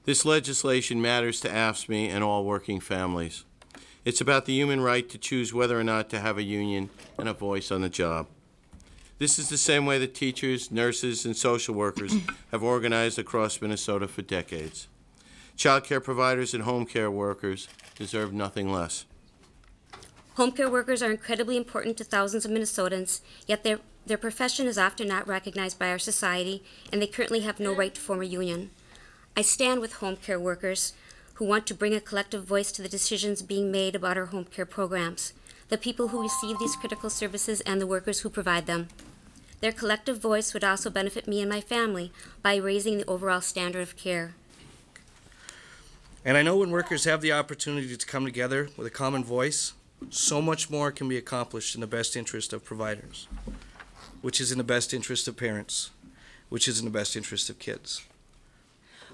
This legislation matters to AFSCME and all working families. It's about the human right to choose whether or not to have a union and a voice on the job. This is the same way that teachers, nurses, and social workers have organized across Minnesota for decades. Child care providers and home care workers deserve nothing less. Home care workers are incredibly important to thousands of Minnesotans, yet their profession is often not recognized by our society, and they currently have no right to form a union. I stand with home care workers who want to bring a collective voice to the decisions being made about our home care programs, the people who receive these critical services and the workers who provide them. Their collective voice would also benefit me and my family by raising the overall standard of care. And I know when workers have the opportunity to come together with a common voice, so much more can be accomplished in the best interest of providers, which is in the best interest of parents, which is in the best interest of kids.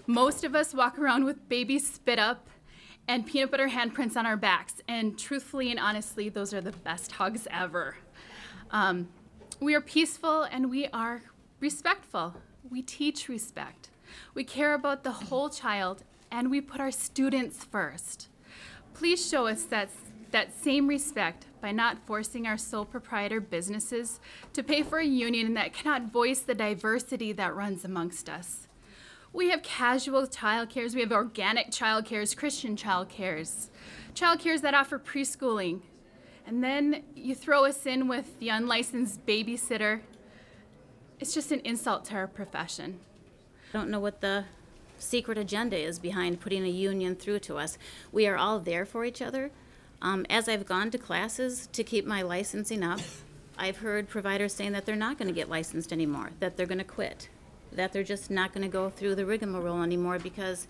Most of us walk around with baby spit up and peanut butter handprints on our backs, and truthfully and honestly, those are the best hugs ever. We are peaceful and we are respectful. We teach respect. We care about the whole child and we put our students first. Please show us that same respect by not forcing our sole proprietor businesses to pay for a union that cannot voice the diversity that runs amongst us. We have casual childcares, we have organic childcares, Christian childcares that offer preschooling. And then you throw us in with the unlicensed babysitter. It's just an insult to our profession. I don't know what the secret agenda is behind putting a union through to us. We are all there for each other. As I've gone to classes to keep my licensing up, I've heard providers saying that they're not going to get licensed anymore, that they're going to quit, that they're just not going to go through the rigmarole anymore because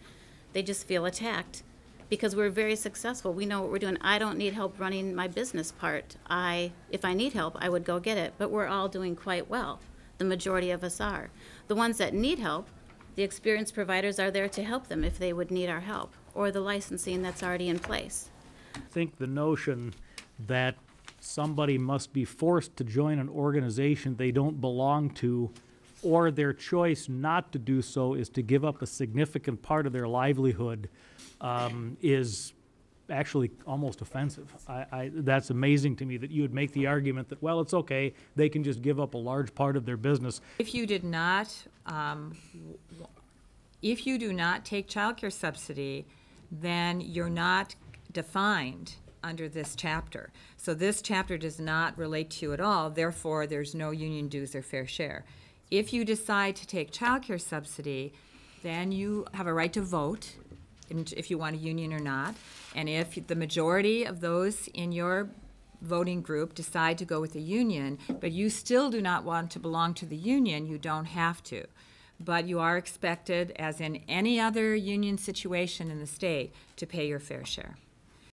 they just feel attacked. Because we're very successful. We know what we're doing. I don't need help running my business part. If I need help, I would go get it. But we're all doing quite well. The majority of us are. The ones that need help, the experienced providers are there to help them if they would need our help, or the licensing that's already in place. I think the notion that somebody must be forced to join an organization they don't belong to, or their choice not to do so is to give up a significant part of their livelihood, is actually almost offensive. That's amazing to me that you would make the argument that, well, it's okay, they can just give up a large part of their business. If you do not take child care subsidy, then you're not defined under this chapter. So this chapter does not relate to you at all, therefore there's no union dues or fair share. If you decide to take child care subsidy, then you have a right to vote if you want a union or not. And if the majority of those in your voting group decide to go with a union, but you still do not want to belong to the union, you don't have to. But you are expected, as in any other union situation in the state, to pay your fair share.